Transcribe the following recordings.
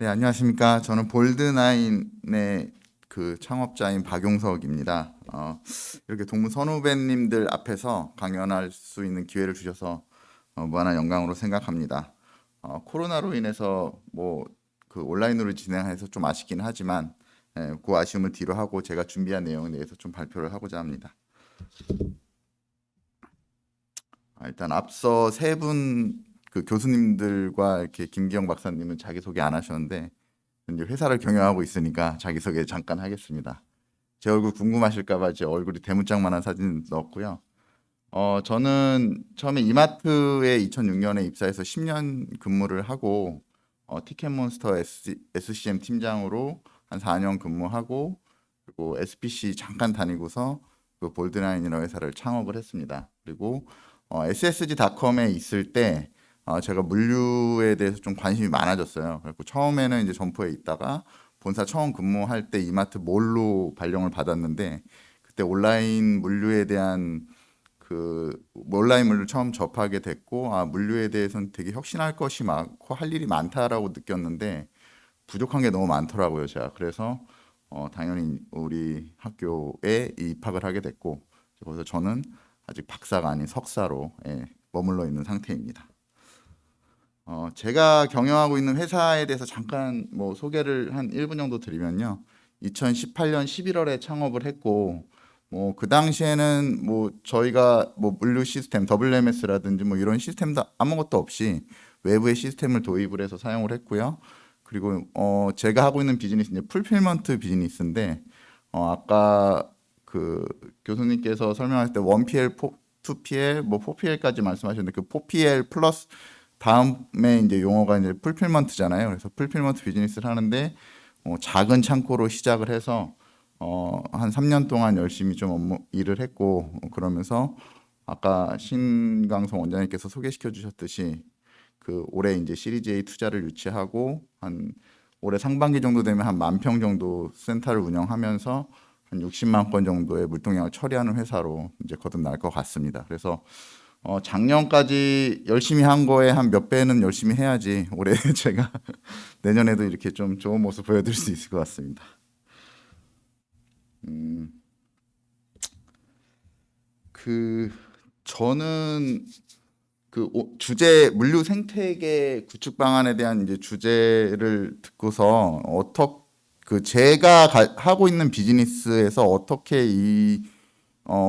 네, 안녕하십니까. 저는 볼드나인의 그 창업자인 박용석입니다. 이렇게 동문 선후배님들 앞에서 강연할 수 있는 기회를 주셔서 무한한 영광으로 생각합니다. 코로나로 인해서 뭐 그 온라인으로 진행해서 좀 아쉽긴 하지만 그 아쉬움을 뒤로 하고 제가 준비한 내용에 대해서 좀 발표를 하고자 합니다. 일단 앞서 세 분 그 교수님들과 이렇게 김기영 박사님은 자기소개 안 하셨는데 이제 회사를 경영하고 있으니까 자기소개 잠깐 하겠습니다. 제 얼굴 궁금하실까 봐 제 얼굴이 대문짝만한 사진 넣었고요. 저는 처음에 이마트에 2006년에 입사해서 10년 근무를 하고 티켓몬스터 SCM 팀장으로 한 4년 근무하고 그리고 SPC 잠깐 다니고서 그 볼드나인이라는 회사를 창업을 했습니다. 그리고 SSG닷컴에 있을 때 제가 물류에 대해서 좀 관심이 많아졌어요. 그래서 처음에는 이제 점포에 있다가 본사 처음 근무할 때 이마트 몰로 발령을 받았는데 그때 온라인 물류에 대한 그 온라인 물류 처음 접하게 됐고 물류에 대해서는 되게 혁신할 것이 많고 할 일이 많다라고 느꼈는데 부족한 게 너무 많더라고요, 제가. 그래서 당연히 우리 학교에 입학을 하게 됐고 거기서 저는 아직 박사가 아닌 석사로 머물러 있는 상태입니다. 제가 경영하고 있는 회사에 대해서 잠깐 뭐 소개를 한 1분 정도 드리면요. 2018년 11월에 창업을 했고, 뭐 그 당시에는 뭐 저희가 뭐 물류 시스템, WMS라든지 뭐 이런 시스템도 아무것도 없이 외부의 시스템을 도입을 해서 사용을 했고요. 그리고 제가 하고 있는 비즈니스 이제 풀필먼트 비즈니스인데 아까 그 교수님께서 설명하실 때 1PL, 2PL, 뭐 4PL까지 말씀하셨는데 그 4PL 플러스 다음에 이제 용어가 이제 풀필먼트잖아요. 그래서 풀필먼트 비즈니스를 하는데 작은 창고로 시작을 해서 한 3년 동안 열심히 좀 일을 했고 그러면서 아까 신강성 원장님께서 소개시켜 주셨듯이 그 올해 이제 시리즈 A 투자를 유치하고 한 올해 상반기 정도 되면 한 10,000평 정도 센터를 운영하면서 한 60만 건 정도의 물동량을 처리하는 회사로 이제 거듭날 것 같습니다. 그래서 작년까지 열심히 한 거에 한 몇 배는 열심히 해야지 올해 제가 내년에도 이렇게 좀 좋은 모습 보여드릴 수 있을 것 같습니다. 음, 그 저는 그 주제 물류 생태계 구축 방안에 대한 이제 주제를 듣고서 그 제가 하고 있는 비즈니스에서 어떻게 이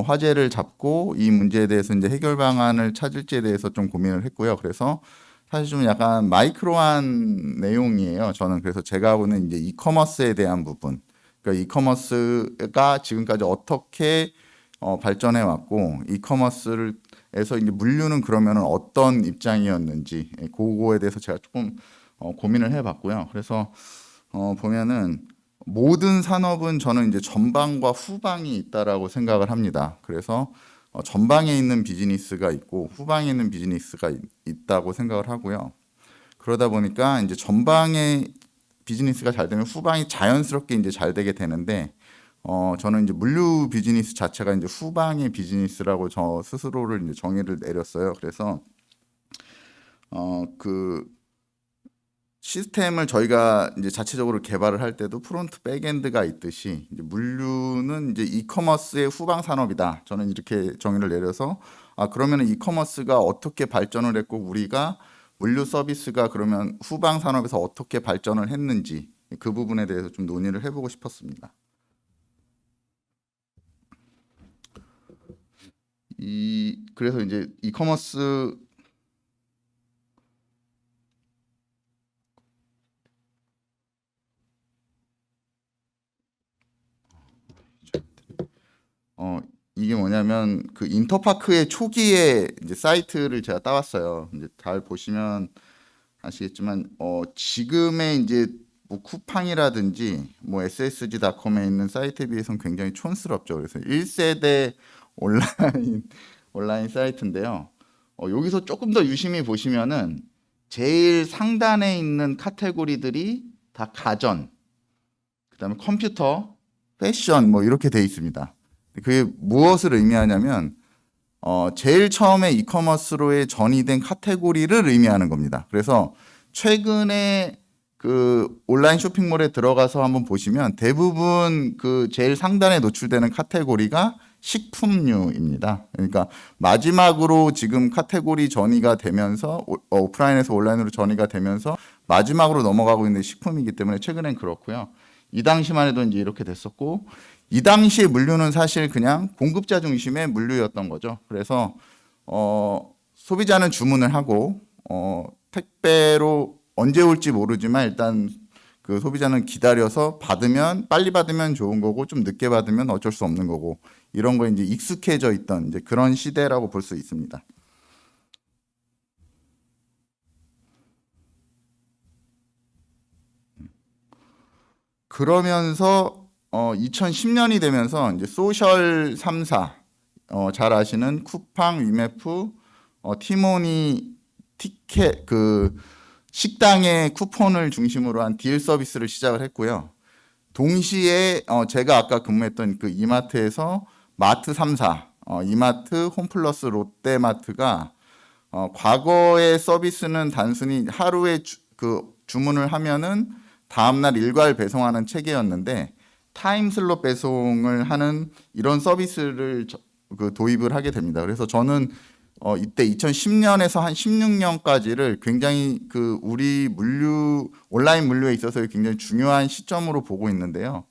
화제를 잡고 이 문제에 대해서 이제 해결 방안을 찾을지에 대해서 좀 고민을 했고요. 그래서 사실 좀 약간 마이크로한 내용이에요. 저는 그래서 제가 하고 있는 이제 이커머스에 대한 부분. 그러니까 이커머스가 지금까지 어떻게 발전해 왔고 이커머스에서 이제 물류는 그러면은 어떤 입장이었는지 그거에 대해서 제가 조금 고민을 해봤고요. 그래서 보면은 모든 산업은 저는 이제 전방과 후방이 있다라고 생각을 합니다. 그래서 전방에 있는 비즈니스가 있고 후방에 있는 비즈니스가 있다고 생각을 하고요. 그러다 보니까 이제 전방에 비즈니스가 잘 되면 후방이 자연스럽게 이제 잘 되게 되는데 저는 이제 물류 비즈니스 자체가 이제 후방의 비즈니스라고 저 스스로를 이제 정의를 내렸어요. 그래서 그 시스템을 저희가 이제 자체적으로 개발을 할 때도 프론트 백엔드가 있듯이 이제 물류는 이제 이커머스의 후방 산업이다. 저는 이렇게 정의를 내려서 그러면 이커머스가 어떻게 발전을 했고 우리가 물류 서비스가 그러면 후방 산업에서 어떻게 발전을 했는지 그 부분에 대해서 좀 논의를 해보고 싶었습니다. 그래서 이제 이커머스 어, 이게 뭐냐면 그 인터파크의 초기에 이제 사이트를 제가 따왔어요. 이제 잘 보시면 아시겠지만 지금의 이제 뭐 쿠팡이라든지 뭐 SSG닷컴에 있는 사이트에 비해서는 굉장히 촌스럽죠. 그래서 1세대 온라인 온라인 사이트인데요. 여기서 조금 더 유심히 보시면은 제일 상단에 있는 카테고리들이 다 가전, 그다음에 컴퓨터, 패션 뭐 이렇게 돼 있습니다. 그게 무엇을 의미하냐면 제일 처음에 이커머스로의 전이된 카테고리를 의미하는 겁니다. 그래서 최근에 그 온라인 쇼핑몰에 들어가서 한번 보시면 대부분 그 제일 상단에 노출되는 카테고리가 식품류입니다. 그러니까 마지막으로 지금 카테고리 전이가 되면서 오프라인에서 온라인으로 전이가 되면서 마지막으로 넘어가고 있는 식품이기 때문에 최근엔 그렇고요. 이 당시만 해도 이제 이렇게 됐었고, 이 당시의 물류는 사실 그냥 공급자 중심의 물류였던 거죠. 그래서 소비자는 주문을 하고 택배로 언제 올지 모르지만 일단 그 소비자는 기다려서 받으면 빨리 받으면 좋은 거고 좀 늦게 받으면 어쩔 수 없는 거고, 이런 거에 이제 익숙해져 있던 이제 그런 시대라고 볼 수 있습니다. 그러면서 2010년이 되면서 이제 소셜 3사, 잘 아시는 쿠팡, 위메프, 티모니, 티켓, 그 식당의 쿠폰을 중심으로 한 딜 서비스를 시작을 했고요. 동시에 제가 아까 근무했던 그 이마트에서 마트 3사, 이마트, 홈플러스, 롯데마트가 과거의 서비스는 단순히 하루에 그 주문을 하면은 다음날 일괄 배송하는 체계였는데, 타임슬롯 배송을 하는 이런 서비스를 그 도입을 하게 됩니다. 그래서 저는 이때 2010년에서 한 16년까지를 굉장히 그 우리 물류 온라인 물류에 있어서 굉장히 중요한 시점으로 보고 있는데요.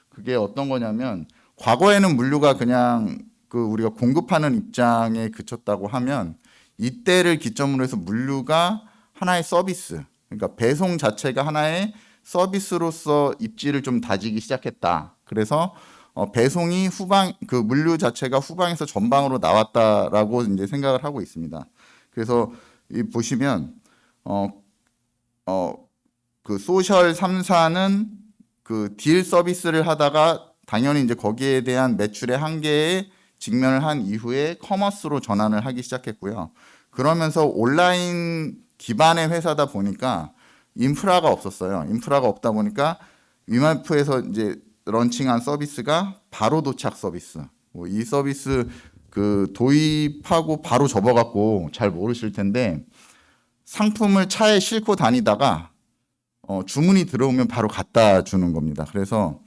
그게 어떤 거냐면, 과거에는 물류가 그냥 그 우리가 공급하는 입장에 그쳤다고 하면, 이때를 기점으로 해서 물류가 하나의 서비스, 그러니까 배송 자체가 하나의 서비스로서 입지를 좀 다지기 시작했다. 그래서 배송이 후방, 그 물류 자체가 후방에서 전방으로 나왔다라고 이제 생각을 하고 있습니다. 그래서 이 보시면 그 소셜 3사는 그 딜 서비스를 하다가 당연히 이제 거기에 대한 매출의 한계에 직면을 한 이후에 커머스로 전환을 하기 시작했고요. 그러면서 온라인 기반의 회사다 보니까 인프라가 없었어요. 인프라가 없다 보니까 위마프에서 이제 런칭한 서비스가 바로 도착 서비스. 이 서비스 그 도입하고 바로 접어갖고 잘 모르실 텐데, 상품을 차에 싣고 다니다가 주문이 들어오면 바로 갖다 주는 겁니다. 그래서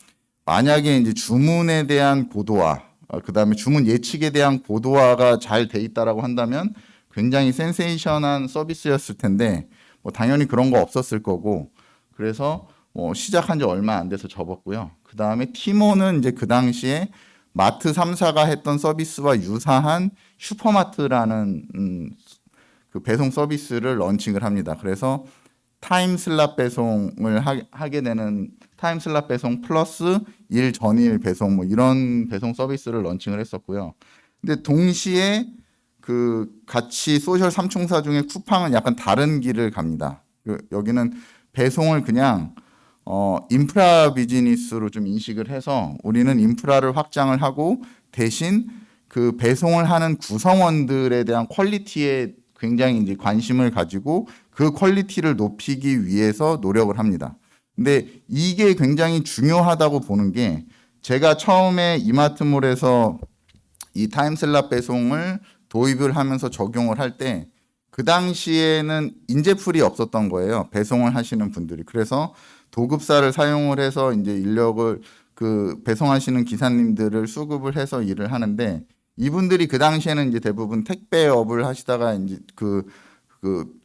만약에 이제 주문에 대한 고도화, 그다음에 주문 예측에 대한 고도화가 잘 돼 있다라고 한다면 굉장히 센세이션한 서비스였을 텐데, 뭐 당연히 그런 거 없었을 거고, 그래서 시작한 지 얼마 안 돼서 접었고요. 그 다음에 티모는 이제 그 당시에 마트 3사가 했던 서비스와 유사한 슈퍼마트라는 그 배송 서비스를 런칭을 합니다. 그래서 타임슬랍 배송을 하게 되는 타임슬랍 배송 플러스 일 전일 배송, 뭐 이런 배송 서비스를 런칭을 했었고요. 근데 동시에 그 같이 소셜 삼총사 중에 쿠팡은 약간 다른 길을 갑니다. 여기는 배송을 그냥 인프라 비즈니스로 좀 인식을 해서 우리는 인프라를 확장을 하고 대신 그 배송을 하는 구성원들에 대한 퀄리티에 굉장히 이제 관심을 가지고 그 퀄리티를 높이기 위해서 노력을 합니다. 근데 이게 굉장히 중요하다고 보는 게, 제가 처음에 이마트몰에서 이 타임슬랍 배송을 도입을 하면서 적용을 할 때 그 당시에는 인재풀이 없었던 거예요. 배송을 하시는 분들이. 그래서 도급사를 사용을 해서 이제 인력을 그 배송하시는 기사님들을 수급을 해서 일을 하는데, 이분들이 그 당시에는 이제 대부분 택배업을 하시다가 이제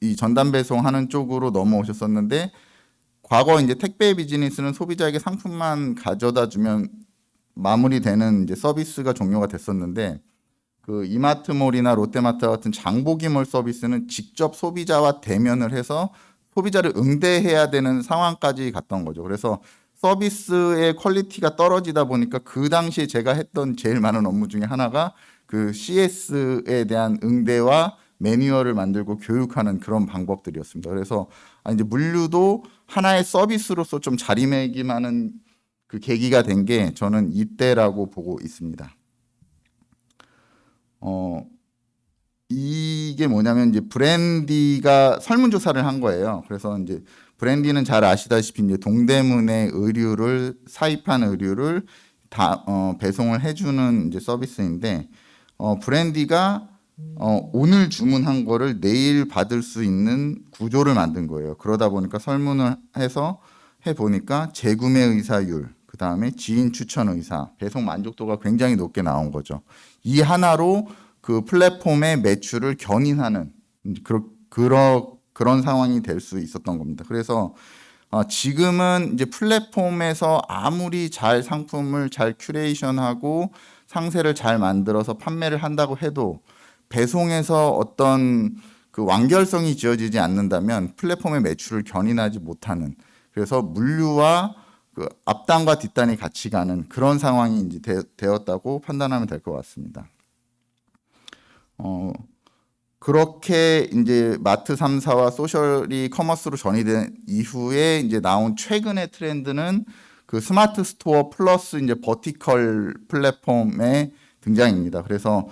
이 전담 배송하는 쪽으로 넘어오셨었는데, 과거 이제 택배 비즈니스는 소비자에게 상품만 가져다 주면 마무리되는 이제 서비스가 종료가 됐었는데, 그 이마트몰이나 롯데마트 같은 장보기몰 서비스는 직접 소비자와 대면을 해서 소비자를 응대해야 되는 상황까지 갔던 거죠. 그래서 서비스의 퀄리티가 떨어지다 보니까 그 당시에 제가 했던 제일 많은 업무 중에 하나가 그 CS에 대한 응대와 매뉴얼을 만들고 교육하는 그런 방법들이었습니다. 그래서 이제 물류도 하나의 서비스로서 좀 자리매김하는 그 계기가 된 게 저는 이때라고 보고 있습니다. 이게 뭐냐면 이제 브랜디가 설문조사를 한 거예요. 그래서 이제 브랜디는 잘 아시다시피 이제 동대문의 의류를 사입한 의류를 다 배송을 해주는 이제 서비스인데, 브랜디가 오늘 주문한 거를 내일 받을 수 있는 구조를 만든 거예요. 그러다 보니까 설문을 해서 해보니까 재구매 의사율, 그 다음에 지인 추천 의사, 배송 만족도가 굉장히 높게 나온 거죠. 이 하나로 그 플랫폼의 매출을 견인하는 그런 상황이 될 수 있었던 겁니다. 그래서 지금은 이제 플랫폼에서 아무리 잘 상품을 잘 큐레이션하고 상세를 잘 만들어서 판매를 한다고 해도 배송에서 어떤 그 완결성이 지어지지 않는다면 플랫폼의 매출을 견인하지 못하는, 그래서 물류와 그 앞단과 뒷단이 같이 가는 그런 상황이 이제 되었다고 판단하면 될 것 같습니다. 그렇게 이제 마트 3사와 소셜이 커머스로 전이된 이후에 이제 나온 최근의 트렌드는 그 스마트 스토어 플러스 이제 버티컬 플랫폼의 등장입니다. 그래서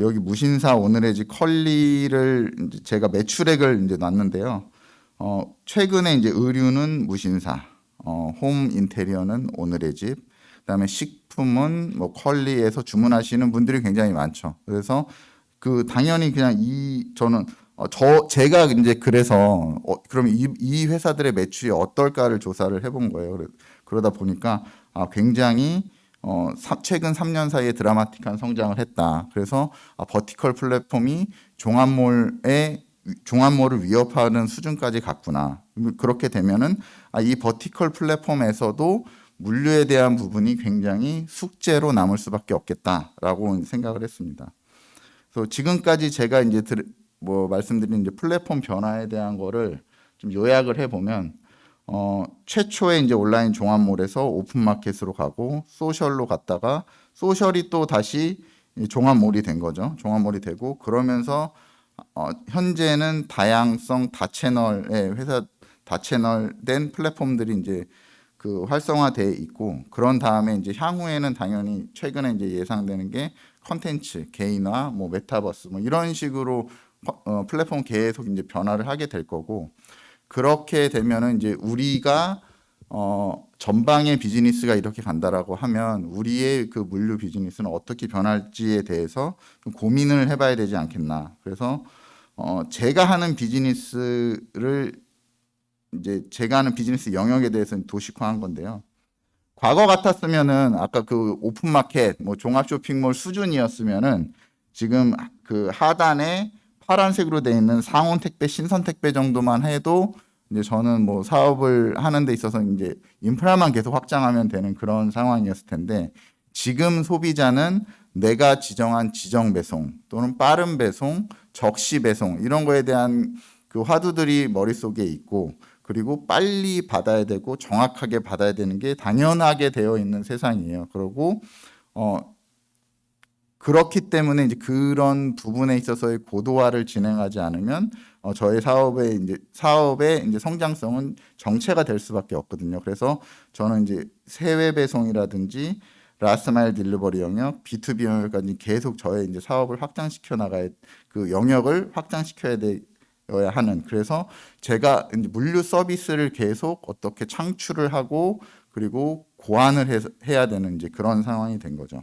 여기 무신사 오늘의 집 컬리를 이제 제가 매출액을 이제 놨는데요. 최근에 이제 의류는 무신사, 홈 인테리어는 오늘의 집, 그다음에 식품은 뭐 컬리에서 주문하시는 분들이 굉장히 많죠. 그래서 그 당연히 그냥 저는 제가 이제 그래서 그럼 이 회사들의 매출이 어떨까를 조사를 해본 거예요. 그러다 보니까 굉장히 최근 3년 사이에 드라마틱한 성장을 했다. 그래서 버티컬 플랫폼이 종합몰을 위협하는 수준까지 갔구나. 그렇게 되면은 이 버티컬 플랫폼에서도 물류에 대한 부분이 굉장히 숙제로 남을 수밖에 없겠다라고 생각을 했습니다. 그래서 지금까지 제가 이제 말씀드린 이제 플랫폼 변화에 대한 거를 좀 요약을 해보면 최초에 이제 온라인 종합몰에서 오픈마켓으로 가고 소셜로 갔다가 소셜이 또 다시 종합몰이 된 거죠. 종합몰이 되고 그러면서 현재는 다양성 다채널의 회사 다채널된 플랫폼들이 이제 그 활성화돼 있고, 그런 다음에 이제 향후에는 당연히 최근에 이제 예상되는 게 컨텐츠, 개인화, 뭐 메타버스 뭐 이런 식으로 플랫폼 계속 이제 변화를 하게 될 거고, 그렇게 되면은 이제 우리가 전방의 비즈니스가 이렇게 간다라고 하면 우리의 그 물류 비즈니스는 어떻게 변할지에 대해서 좀 고민을 해봐야 되지 않겠나. 그래서 제가 하는 비즈니스를 이제 제가 하는 비즈니스 영역에 대해서는 도식화한 건데요. 과거 같았으면은 아까 그 오픈마켓 뭐 종합 쇼핑몰 수준이었으면은 지금 그 하단에 파란색으로 돼 있는 상온 택배, 신선 택배 정도만 해도 이제 저는 뭐 사업을 하는 데 있어서 이제 인프라만 계속 확장하면 되는 그런 상황이었을 텐데, 지금 소비자는 내가 지정한 지정 배송 또는 빠른 배송, 적시 배송 이런 거에 대한 그 화두들이 머릿속에 있고, 그리고 빨리 받아야 되고 정확하게 받아야 되는 게 당연하게 되어 있는 세상이에요. 그리고 그렇기 때문에 이제 그런 부분에 있어서의 고도화를 진행하지 않으면 저희 사업의 이제 성장성은 정체가 될 수밖에 없거든요. 그래서 저는 이제 세외 배송이라든지 라스트 마일 딜리버리 영역, B2B 영역까지 계속 저의 이제 사업을 확장시켜 나가야, 그 영역을 확장시켜야 되어야 하는, 그래서 제가 이제 물류 서비스를 계속 어떻게 창출을 하고 그리고 고안을 해야 되는 이제 그런 상황이 된 거죠.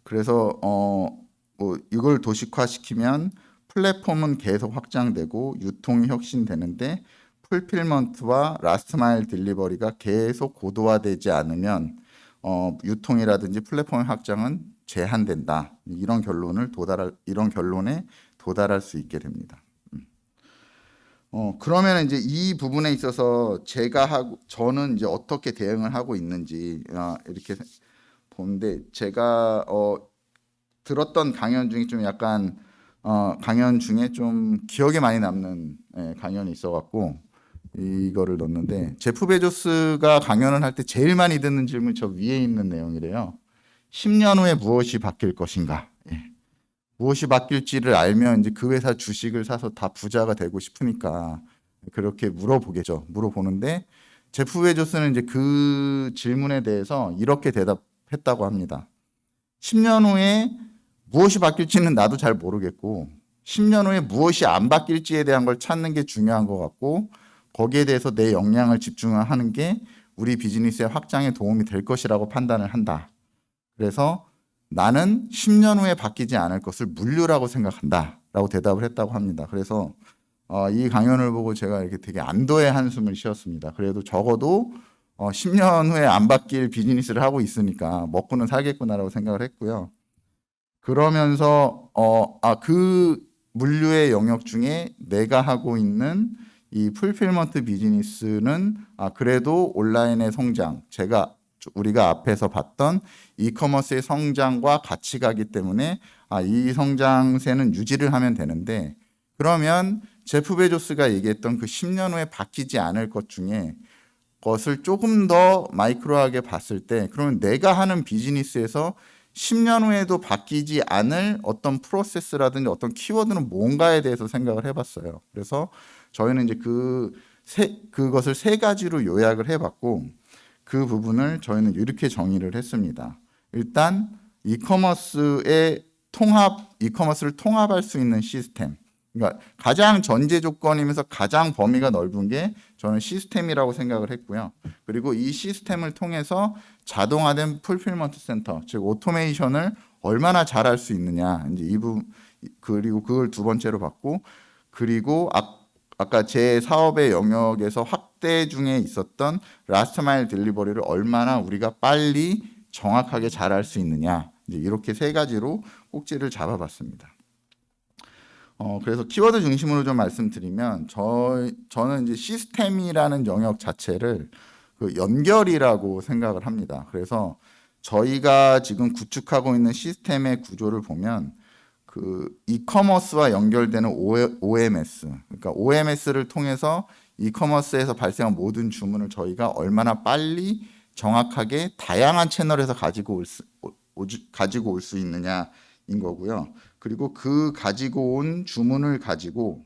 그래서 뭐 이걸 도식화시키면 플랫폼은 계속 확장되고 유통이 혁신되는데 풀필먼트와 라스트 마일 딜리버리가 계속 고도화되지 않으면 유통이라든지 플랫폼의 확장은 제한된다. 이런 결론에 도달할 수 있게 됩니다. 그러면 이제 이 부분에 있어서 저는 이제 어떻게 대응을 하고 있는지 이렇게 보는데, 제가 들었던 강연 중에 좀 약간 강연 중에 좀 기억에 많이 남는 강연이 있어갖고 이거를 넣었는데, 제프 베조스가 강연을 할 때 제일 많이 듣는 질문이 저 위에 있는 내용이래요. 10년 후에 무엇이 바뀔 것인가? 무엇이 바뀔지를 알면 이제 그 회사 주식을 사서 다 부자가 되고 싶으니까 그렇게 물어보는데, 제프 베조스는 이제 그 질문에 대해서 이렇게 대답했다고 합니다. 10년 후에 무엇이 바뀔지는 나도 잘 모르겠고 10년 후에 무엇이 안 바뀔지에 대한 걸 찾는 게 중요한 것 같고, 거기에 대해서 내 역량을 집중하는 게 우리 비즈니스의 확장에 도움이 될 것이라고 판단을 한다. 그래서 나는 10년 후에 바뀌지 않을 것을 물류라고 생각한다 라고 대답을 했다고 합니다. 그래서 이 강연을 보고 제가 이렇게 되게 안도의 한숨을 쉬었습니다. 그래도 적어도 10년 후에 안 바뀔 비즈니스를 하고 있으니까 먹고는 살겠구나라고 생각을 했고요. 그러면서 그 물류의 영역 중에 내가 하고 있는 이 풀필먼트 비즈니스는 그래도 온라인의 성장, 우리가 앞에서 봤던 이커머스의 성장과 같이 가기 때문에 이 성장세는 유지를 하면 되는데, 그러면 제프 베조스가 얘기했던 그 10년 후에 바뀌지 않을 것 중에 것을 조금 더 마이크로하게 봤을 때, 그러면 내가 하는 비즈니스에서 10년 후에도 바뀌지 않을 어떤 프로세스라든지 어떤 키워드는 뭔가에 대해서 생각을 해봤어요. 그래서 저희는 이제 그것을 세 가지로 요약을 해봤고, 그 부분을 저희는 이렇게 정의를 했습니다. 일단 이커머스를 통합할 수 있는 시스템. 그러니까 가장 전제 조건이면서 가장 범위가 넓은 게 저는 시스템이라고 생각을 했고요. 그리고 이 시스템을 통해서 자동화된 풀필먼트 센터, 즉 오토메이션을 얼마나 잘할 수 있느냐, 이제 그리고 그걸 두 번째로 봤고, 그리고 아까 제 사업의 영역에서 확대 중에 있었던 라스트 마일 딜리버리를 얼마나 우리가 빨리 정확하게 잘할 수 있느냐, 이제 이렇게 세 가지로 꼭지를 잡아봤습니다. 그래서 키워드 중심으로 좀 말씀드리면, 저는 이제 시스템이라는 영역 자체를 그 연결이라고 생각을 합니다. 그래서 저희가 지금 구축하고 있는 시스템의 구조를 보면 그 이커머스와 연결되는 OMS, 그러니까 OMS를 통해서 이커머스에서 발생한 모든 주문을 저희가 얼마나 빨리 정확하게 다양한 채널에서 가지고 올 수 있느냐인 거고요. 그리고 그 가지고 온 주문을 가지고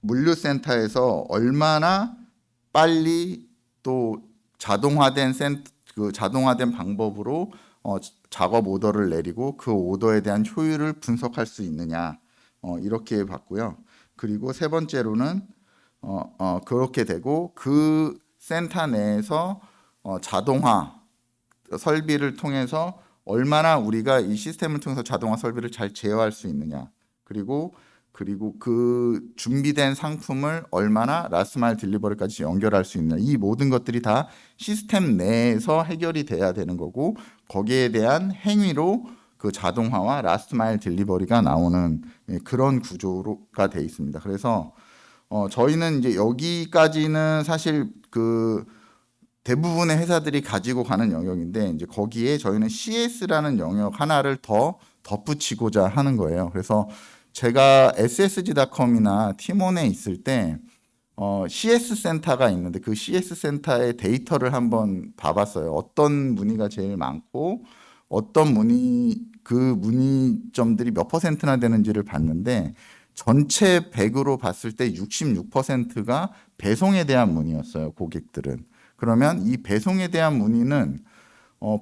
물류센터에서 얼마나 빨리 또 자동화된 방법으로 작업 오더를 내리고 그 오더에 대한 효율을 분석할 수 있느냐, 이렇게 봤고요. 그리고 세 번째로는 그렇게 되고 그 센터 내에서 자동화 설비를 통해서 얼마나 우리가 이 시스템을 통해서 자동화 설비를 잘 제어할 수 있느냐, 그리고 그 준비된 상품을 얼마나 라스트 마일 딜리버리까지 연결할 수 있느냐, 이 모든 것들이 다 시스템 내에서 해결이 돼야 되는 거고, 거기에 대한 행위로 그 자동화와 라스트 마일 딜리버리가 나오는 그런 구조가 돼 있습니다. 그래서 저희는 이제 여기까지는 사실 그 대부분의 회사들이 가지고 가는 영역인데, 이제 거기에 저희는 CS라는 영역 하나를 더 덧붙이고자 하는 거예요. 그래서 제가 ssg.com이나 티몬에 있을 때 CS 센터가 있는데, 그 CS 센터의 데이터를 한번 봐봤어요. 어떤 문의가 제일 많고 어떤 그 문의점들이 몇 퍼센트나 되는지를 봤는데, 전체 100으로 봤을 때 66%가 배송에 대한 문의였어요, 고객들은. 그러면 이 배송에 대한 문의는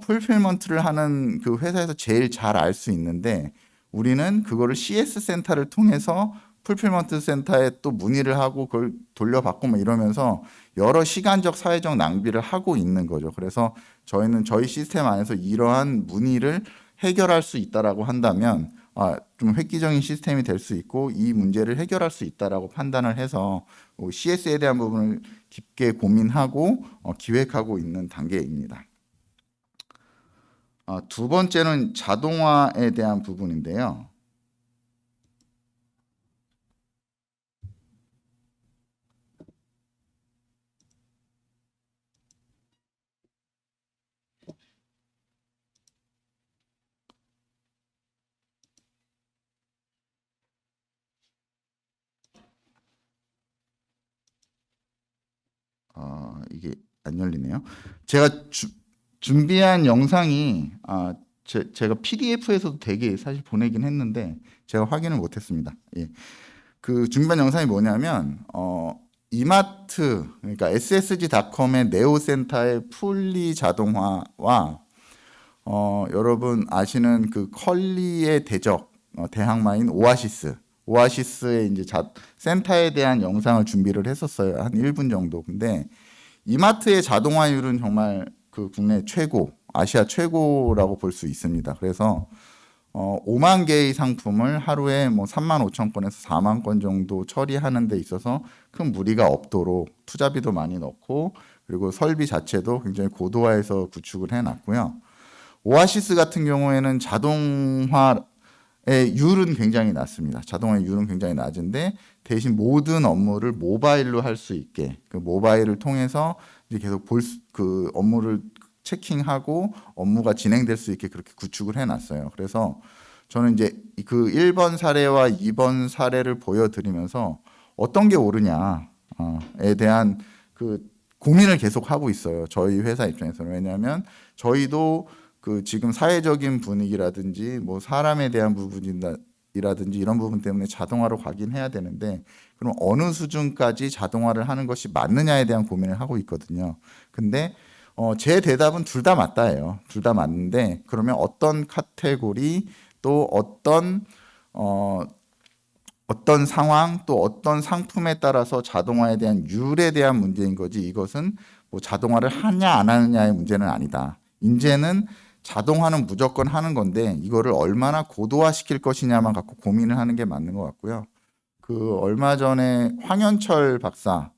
풀필먼트를 하는 그 회사에서 제일 잘 알 수 있는데, 우리는 그거를 CS 센터를 통해서 풀필먼트 센터에 또 문의를 하고 그걸 돌려받고 뭐 이러면서 여러 시간적 사회적 낭비를 하고 있는 거죠. 그래서 저희는 저희 시스템 안에서 이러한 문의를 해결할 수 있다라고 한다면 좀 획기적인 시스템이 될 수 있고 이 문제를 해결할 수 있다라고 판단을 해서 CS에 대한 부분을 깊게 고민하고 기획하고 있는 단계입니다. 두 번째는 자동화에 대한 부분인데요. 이게 안 열리네요. 제가 준비한 영상이 제가 PDF에서도 되게 사실 보내긴 했는데 제가 확인을 못했습니다. 예. 그 준비한 영상이 뭐냐면 이마트, 그러니까 ssg.com의 네오센터의 풀리 자동화와 여러분 아시는 그 컬리의 대적 대항마인 오아시스의 이제 센터에 대한 영상을 준비를 했었어요. 한 1분 정도. 근데 이마트의 자동화율은 정말 그 국내 최고, 아시아 최고라고 볼 수 있습니다. 그래서 5만 개의 상품을 하루에 뭐 3만 5천 건에서 4만 건 정도 처리하는 데 있어서 큰 무리가 없도록 투자비도 많이 넣고 그리고 설비 자체도 굉장히 고도화해서 구축을 해놨고요. 오아시스 같은 경우에는 자동화의 율은 굉장히 낮습니다. 자동화의 율은 굉장히 낮은데 대신 모든 업무를 모바일로 할 수 있게 그 모바일을 통해서 이제 계속 그 업무를 체킹하고 업무가 진행될 수 있게 그렇게 구축을 해놨어요. 그래서 저는 이제 그 1번 사례와 2번 사례를 보여드리면서 어떤 게 옳으냐에 대한 그 고민을 계속 하고 있어요. 저희 회사 입장에서는. 왜냐하면 저희도 그 지금 사회적인 분위기라든지 뭐 사람에 대한 부분이라든지 이런 부분 때문에 자동화로 가긴 해야 되는데 그럼 어느 수준까지 자동화를 하는 것이 맞느냐에 대한 고민을 하고 있거든요. 근데 제 대답은 둘 다 맞다예요. 둘 다 맞는데 그러면 어떤 카테고리 또 어떤 상황 또 어떤 상품에 따라서 자동화에 대한 율에 대한 문제인 거지 이것은 뭐 자동화를 하냐 안 하느냐의 문제는 아니다. 이제는 자동화는 무조건 하는 건데 이거를 얼마나 고도화시킬 것이냐만 갖고 고민을 하는 게 맞는 것 같고요. 그 얼마 전에 황현철 박사가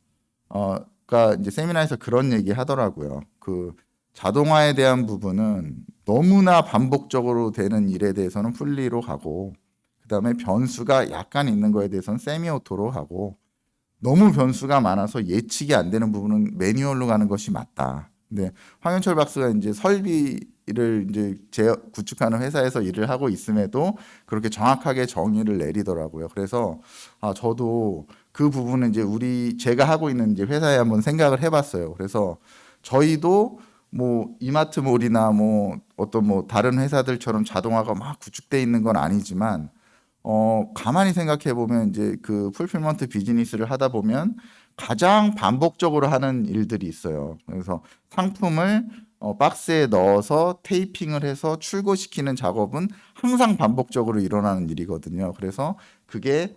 이제 세미나에서 그런 얘기 하더라고요. 그 자동화에 대한 부분은 너무나 반복적으로 되는 일에 대해서는 풀리로 가고 그다음에 변수가 약간 있는 거에 대해서는 세미오토로 하고 너무 변수가 많아서 예측이 안 되는 부분은 매뉴얼로 가는 것이 맞다. 근데 황현철 박사가 이제 설비를 이제 구축하는 회사에서 일을 하고 있음에도 그렇게 정확하게 정의를 내리더라고요. 그래서 저도 그 부분은 이제 제가 하고 있는 이제 회사에 한번 생각을 해봤어요. 그래서 저희도 뭐 이마트몰이나 뭐 어떤 뭐 다른 회사들처럼 자동화가 막 구축돼 있는 건 아니지만 가만히 생각해 보면 이제 그 풀필먼트 비즈니스를 하다 보면 가장 반복적으로 하는 일들이 있어요. 그래서 상품을 박스에 넣어서 테이핑을 해서 출고시키는 작업은 항상 반복적으로 일어나는 일이거든요. 그래서 그게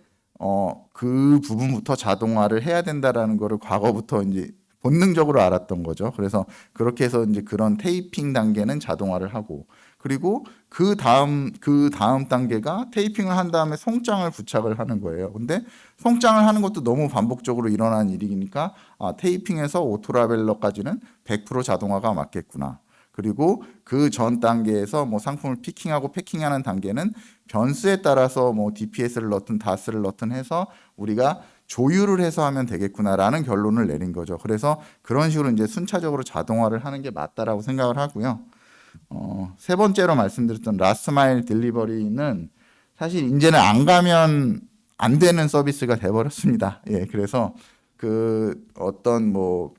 그 부분부터 자동화를 해야 된다라는 거를 과거부터 이제 본능적으로 알았던 거죠. 그래서 그렇게 해서 이제 그런 테이핑 단계는 자동화를 하고 그리고 그 다음 단계가 테이핑을 한 다음에 송장을 부착을 하는 거예요. 근데 송장을 하는 것도 너무 반복적으로 일어나는 일이니까 테이핑에서 오토라벨러까지는 100% 자동화가 맞겠구나. 그리고 그 전 단계에서 뭐 상품을 피킹하고 패킹하는 단계는 변수에 따라서 뭐 DPS를 넣든 다스를 넣든 해서 우리가 조율을 해서 하면 되겠구나라는 결론을 내린 거죠. 그래서 그런 식으로 이제 순차적으로 자동화를 하는 게 맞다라고 생각을 하고요. 세 번째로 말씀드렸던 라스트 마일 딜리버리는 사실 이제는 안 가면 안 되는 서비스가 돼버렸습니다. 예, 그래서 그 어떤 뭐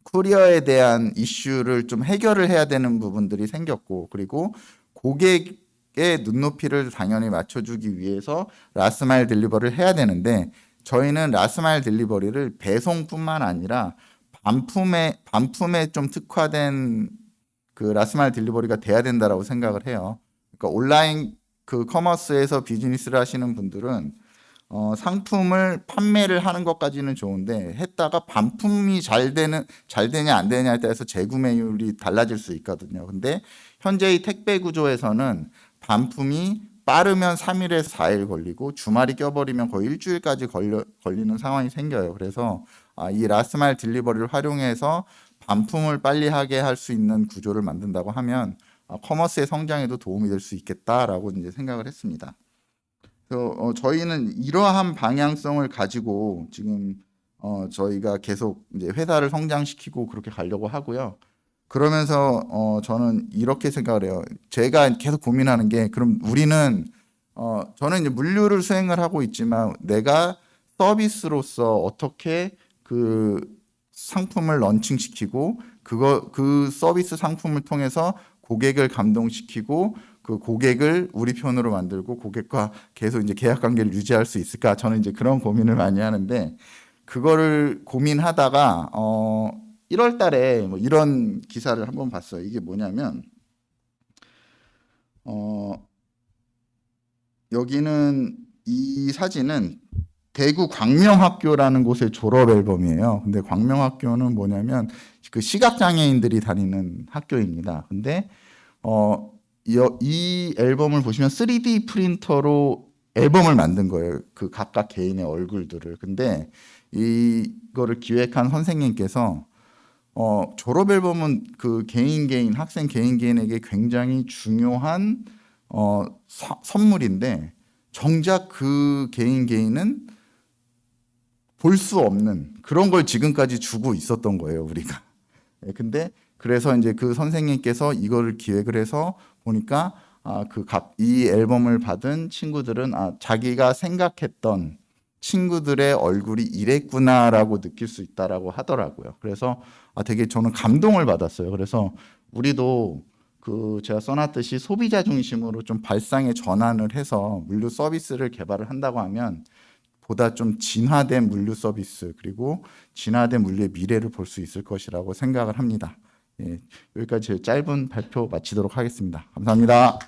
쿠리어에 대한 이슈를 좀 해결을 해야 되는 부분들이 생겼고 그리고 고객의 눈높이를 당연히 맞춰주기 위해서 라스트 마일 딜리버리를 해야 되는데 저희는 라스트 마일 딜리버리를 배송뿐만 아니라 반품에 좀 특화된 그 라스트 마일 딜리버리가 돼야 된다라고 생각을 해요. 그러니까 온라인 그 커머스에서 비즈니스를 하시는 분들은 상품을 판매를 하는 것까지는 좋은데 했다가 반품이 잘 되냐 안 되냐에 따라서 재구매율이 달라질 수 있거든요. 근데 현재의 택배 구조에서는 반품이 빠르면 3일에서 4일 걸리고 주말이 껴버리면 거의 일주일까지 걸리는 상황이 생겨요. 그래서 이 라스트 마일 딜리버리를 활용해서 반품을 빨리 하게 할 수 있는 구조를 만든다고 하면 커머스의 성장에도 도움이 될 수 있겠다라고 이제 생각을 했습니다. 그래서 저희는 이러한 방향성을 가지고 지금 저희가 계속 이제 회사를 성장시키고 그렇게 가려고 하고요. 그러면서 저는 이렇게 생각을 해요. 제가 계속 고민하는 게 그럼 우리는 저는 이제 물류를 수행을 하고 있지만 내가 서비스로서 어떻게 그 상품을 런칭시키고 그 서비스 상품을 통해서 고객을 감동시키고 그 고객을 우리 편으로 만들고 고객과 계속 이제 계약 관계를 유지할 수 있을까? 저는 이제 그런 고민을 많이 하는데 그거를 고민하다가 1월 달에 뭐 이런 기사를 한번 봤어요. 이게 뭐냐면 여기는 이 사진은 대구 광명학교라는 곳의 졸업 앨범이에요. 근데 광명학교는 뭐냐면 그 시각장애인들이 다니는 학교입니다. 근데 이 앨범을 보시면 3D 프린터로 앨범을 만든 거예요. 그 각각 개인의 얼굴들을. 근데 이거를 기획한 선생님께서 졸업 앨범은 그 개인 학생 개인에게 굉장히 중요한 선물인데 정작 그 개인은 볼 수 없는 그런 걸 지금까지 주고 있었던 거예요, 우리가. 예, 근데 그래서 이제 그 선생님께서 이거를 기획을 해서 보니까 이 앨범을 받은 친구들은 자기가 생각했던 친구들의 얼굴이 이랬구나라고 느낄 수 있다라고 하더라고요. 그래서 되게 저는 감동을 받았어요. 그래서 우리도 그 제가 써놨듯이 소비자 중심으로 좀 발상의 전환을 해서 물류 서비스를 개발을 한다고 하면 보다 좀 진화된 물류 서비스 그리고 진화된 물류의 미래를 볼 수 있을 것이라고 생각을 합니다. 예, 여기까지 제 짧은 발표 마치도록 하겠습니다. 감사합니다.